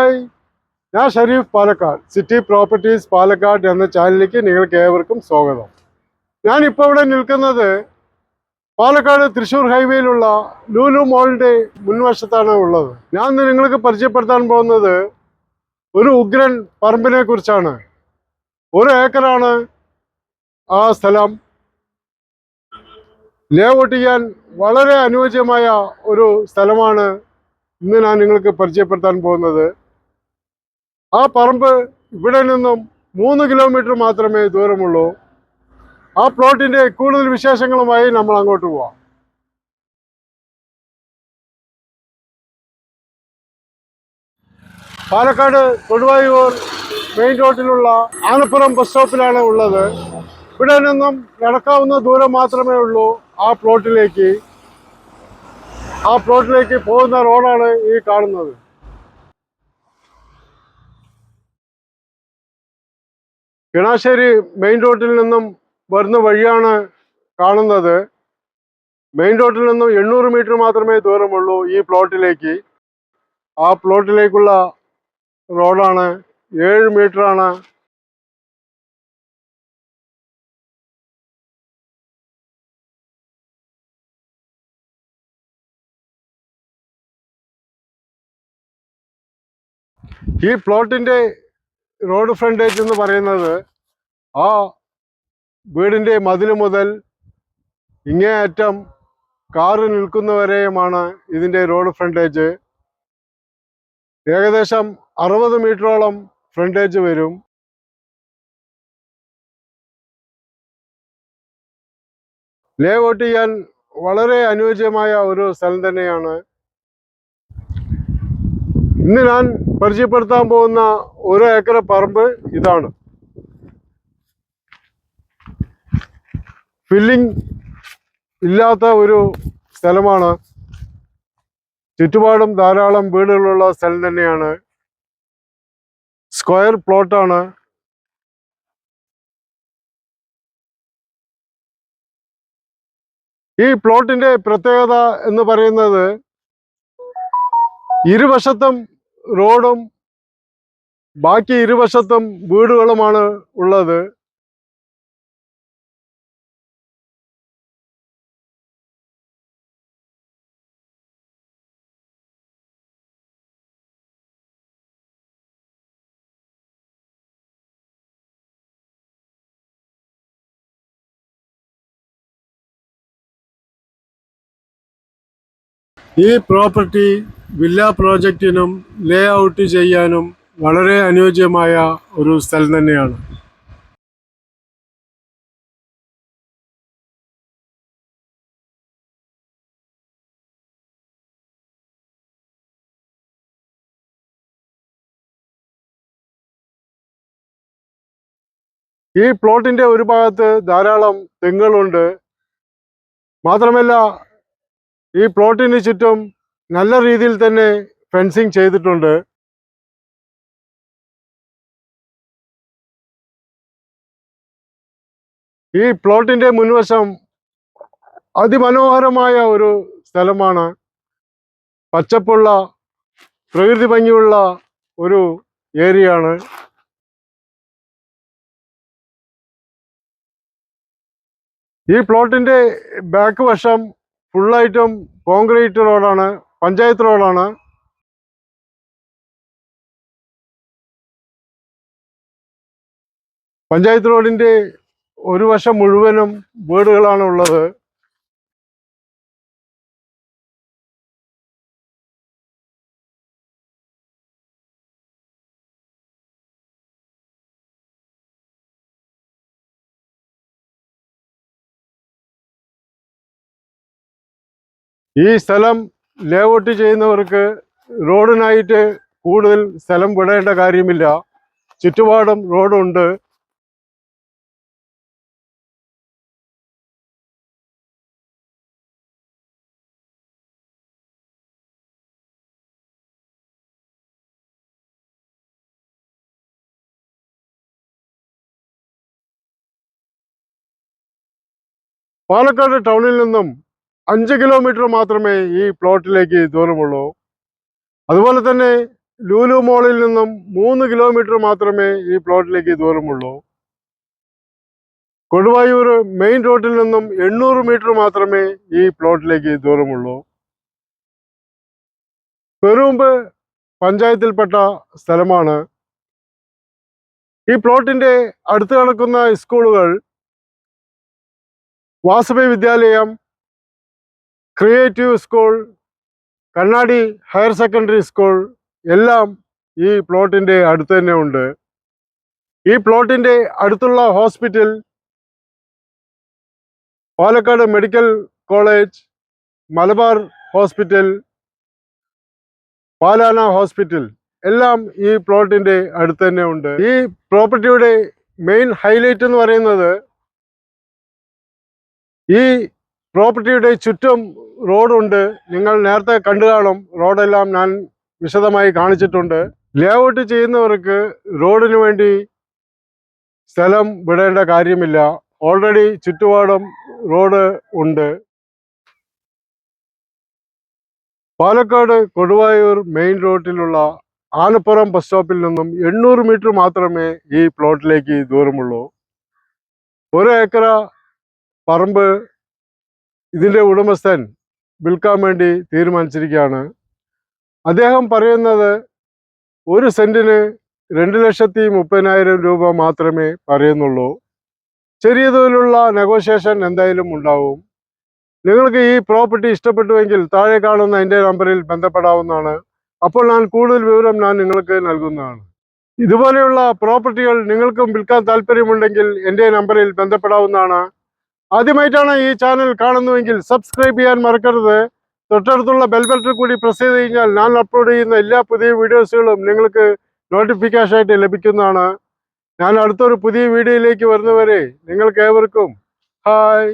Hi, ഞാൻ Sharif Palakkad. City properties Palakkad എന്ന ചാനലിലേക്ക് നിങ്ങൾക്ക് ഏവർക്കും സ്വാഗതം. ഞാനിപ്പോൾ ഇവിടെ നിൽക്കുന്നത് പാലക്കാട് തൃശ്ശൂർ ഹൈവേയിലുള്ള ലുലു മോളിൻ്റെ മുൻവശത്താണ് ഉള്ളത്. ഞാൻ ഇന്ന് നിങ്ങൾക്ക് പരിചയപ്പെടുത്താൻ പോകുന്നത് ഒരു ഉഗ്രൻ പറമ്പിനെ കുറിച്ചാണ്. 1 ഏക്കറാണ് ആ സ്ഥലം. ലേഔട്ട് ചെയ്യാൻ വളരെ അനുയോജ്യമായ ഒരു സ്ഥലമാണ് ഇന്ന് ഞാൻ നിങ്ങൾക്ക് പരിചയപ്പെടുത്താൻ പോകുന്നത്. ആ പറമ്പ് ഇവിടെ നിന്നും 3 കിലോമീറ്റർ മാത്രമേ ദൂരമുള്ളൂ. ആ പ്ലോട്ടിന്റെ കൂടുതൽ വിശേഷങ്ങളുമായി നമ്മൾ അങ്ങോട്ട് പോവാം. പാലക്കാട് കൊടുവായൂർ മെയിൻ റോഡിലുള്ള ആനപ്പുറം ബസ് സ്റ്റോപ്പിലാണ് ഉള്ളത്. ഇവിടെ നിന്നും നടക്കാവുന്ന ദൂരം മാത്രമേ ഉള്ളൂ ആ പ്ലോട്ടിലേക്ക് പോകുന്ന റോഡാണ് ഈ കാണുന്നത്. കിണാശ്ശേരി മെയിൻ റോഡിൽ നിന്നും വരുന്ന വഴിയാണ് കാണുന്നത്. മെയിൻ റോഡിൽ നിന്നും 800 മീറ്റർ മാത്രമേ ദൂരമുള്ളൂ ഈ പ്ലോട്ടിലേക്ക്. ആ പ്ലോട്ടിലേക്കുള്ള റോഡാണ്. 7 മീറ്ററാണ്. ഈ പ്ലോട്ടിന്റെ റോഡ് ഫ്രണ്ടേജ് എന്ന് പറയുന്നത് ആ വീടിന്റെ മതിൽ മുതൽ ഇങ്ങേയറ്റം കാറ് നിൽക്കുന്നവരെയുമാണ് ഇതിന്റെ റോഡ് ഫ്രണ്ടേജ്. ഏകദേശം 60 മീറ്ററോളം ഫ്രണ്ടേജ് വരും. ലേഔട്ട് ചെയ്യാൻ വളരെ അനുയോജ്യമായ ഒരു സ്ഥലം തന്നെയാണ്. ഇന്ന് ഞാൻ പരിചയപ്പെടുത്താൻ പോകുന്ന 1 ഏക്കർ പറമ്പ് ഇതാണ്. ഫില്ലിംഗ് ഇല്ലാത്ത ഒരു സ്ഥലമാണ്. ചുറ്റുപാടും ധാരാളം വീടുകളുള്ള സ്ഥലം തന്നെയാണ്. സ്ക്വയർ പ്ലോട്ടാണ്. ഈ പ്ലോട്ടിന്റെ പ്രത്യേകത എന്ന് പറയുന്നത് ഇരുവശത്തും റോഡും ബാക്കി ഇരുവശത്തും വീടുകളുമാണ് ഉള്ളത്. ഈ പ്രോപ്പർട്ടി വില്ല പ്രോജക്റ്റിനും ലേ ഔട്ട് ചെയ്യാനും വളരെ അനുയോജ്യമായ ഒരു സ്ഥലം തന്നെയാണ്. ഈ പ്ലോട്ടിന്റെ ഒരു ഭാഗത്ത് ധാരാളം തെങ്ങുകളുണ്ട്. മാത്രമല്ല ഈ പ്ലോട്ടിന് ചുറ്റും നല്ല രീതിയിൽ തന്നെ ഫെൻസിങ് ചെയ്തിട്ടുണ്ട്. ഈ പ്ലോട്ടിന്റെ മുൻവശം അതിമനോഹരമായ ഒരു സ്ഥലമാണ്. പച്ചപ്പുള്ള പ്രകൃതി ഭംഗിയുള്ള ഒരു ഏരിയയാണ്. ഈ പ്ലോട്ടിന്റെ ബാക്ക് വശം ഫുള്ളായിട്ടും കോൺക്രീറ്റ് റോഡാണ്, പഞ്ചായത്ത് റോഡാണ്. പഞ്ചായത്ത് റോഡിന്റെ ഒരു വശം മുഴുവനും വീടുകളാണ് ഉള്ളത്. ഈ സ്ഥലം ലേഔട്ട് ചെയ്യുന്നവർക്ക് റോഡിനായിട്ട് കൂടുതൽ സ്ഥലം വിടേണ്ട കാര്യമില്ല. ചുറ്റുപാടും റോഡുണ്ട്. പാലക്കാട് ടൗണിൽ നിന്നും 5 കിലോമീറ്റർ മാത്രമേ ഈ പ്ലോട്ടിലേക്ക് ദൂരമുള്ളൂ. അതുപോലെ തന്നെ ലൂലു മോളിൽ നിന്നും 3 കിലോമീറ്റർ മാത്രമേ ഈ പ്ലോട്ടിലേക്ക് ദൂരമുള്ളൂ. കൊടുവായൂർ മെയിൻ റോഡിൽ നിന്നും 800 മീറ്റർ മാത്രമേ ഈ പ്ലോട്ടിലേക്ക് ദൂരമുള്ളൂ. പെരുമ്പ് പഞ്ചായത്തിൽപ്പെട്ട സ്ഥലമാണ്. ഈ പ്ലോട്ടിന്റെ അടുത്ത് കിടക്കുന്ന സ്കൂളുകൾ Vasavi Vidyalayam, creative school, Kannadi higher secondary school എല്ലാം ഈ പ്ലോട്ടിന്റെ അടുത്ത് തന്നെ ഉണ്ട്. ഈ പ്ലോട്ടിന്റെ അടുത്തുള്ള hospital Palakkad medical college, Malabar hospital, Palana hospital എല്ലാം ഈ പ്ലോട്ടിന്റെ അടുത്ത് തന്നെ ഉണ്ട്. ഈ പ്രോപ്പർട്ടിയുടെ മെയിൻ ഹൈലൈറ്റ് എന്ന് പറയുന്നത് ഈ പ്രോപ്പർട്ടിയുടെ ചുറ്റും റോഡുണ്ട്. നിങ്ങൾ നേരത്തെ കണ്ടു കാണും, റോഡെല്ലാം ഞാൻ വിശദമായി കാണിച്ചിട്ടുണ്ട്. ലേഔട്ട് ചെയ്യുന്നവർക്ക് റോഡിന് വേണ്ടി സ്ഥലം വിടേണ്ട കാര്യമില്ല. ഓൾറെഡി ചുറ്റുപാടും റോഡ് ഉണ്ട്. പാലക്കാട് കൊടുവായൂർ മെയിൻ റോഡിലുള്ള ആനപ്പുറം ബസ് സ്റ്റോപ്പിൽ നിന്നും 800 മീറ്റർ മാത്രമേ ഈ പ്ലോട്ടിലേക്ക് ദൂരമുള്ളൂ. 1 ഏക്കർ പറമ്പ് ഇതിൻ്റെ ഉടമസ്ഥൻ വിൽക്കാൻ വേണ്ടി തീരുമാനിച്ചിരിക്കുകയാണ്. അദ്ദേഹം പറയുന്നത് 1 സെന്റിന് 2,30,000 രൂപ മാത്രമേ പറയുന്നുള്ളൂ. ചെറിയ തോതിലുള്ള നെഗോഷിയേഷൻ എന്തായാലും ഉണ്ടാവും. നിങ്ങൾക്ക് ഈ പ്രോപ്പർട്ടി ഇഷ്ടപ്പെട്ടുവെങ്കിൽ താഴെ കാണുന്ന എൻ്റെ നമ്പറിൽ ബന്ധപ്പെടാവുന്നതാണ്. അപ്പോൾ ഞാൻ കൂടുതൽ വിവരം നിങ്ങൾക്ക് നൽകുന്നതാണ്. ഇതുപോലെയുള്ള പ്രോപ്പർട്ടികൾ നിങ്ങൾക്കും വിൽക്കാൻ താല്പര്യമുണ്ടെങ്കിൽ എൻ്റെ നമ്പറിൽ ബന്ധപ്പെടാവുന്നതാണ്. ആദ്യമായിട്ടാണ് ഈ ചാനൽ കാണുന്നുവെങ്കിൽ സബ്സ്ക്രൈബ് ചെയ്യാൻ മറക്കരുത്. തൊട്ടടുത്തുള്ള ബെൽ ബട്ടൺ കൂടി പ്രസ് ചെയ്ത് കഴിഞ്ഞാൽ ഞാൻ അപ്ലോഡ് ചെയ്യുന്ന എല്ലാ പുതിയ വീഡിയോസുകളും നിങ്ങൾക്ക് നോട്ടിഫിക്കേഷൻ ആയിട്ട് ലഭിക്കുന്നതാണ്. ഞാൻ അടുത്തൊരു പുതിയ വീഡിയോയിലേക്ക് വരുന്നവരെ നിങ്ങൾക്ക് ഏവർക്കും ഹായ്.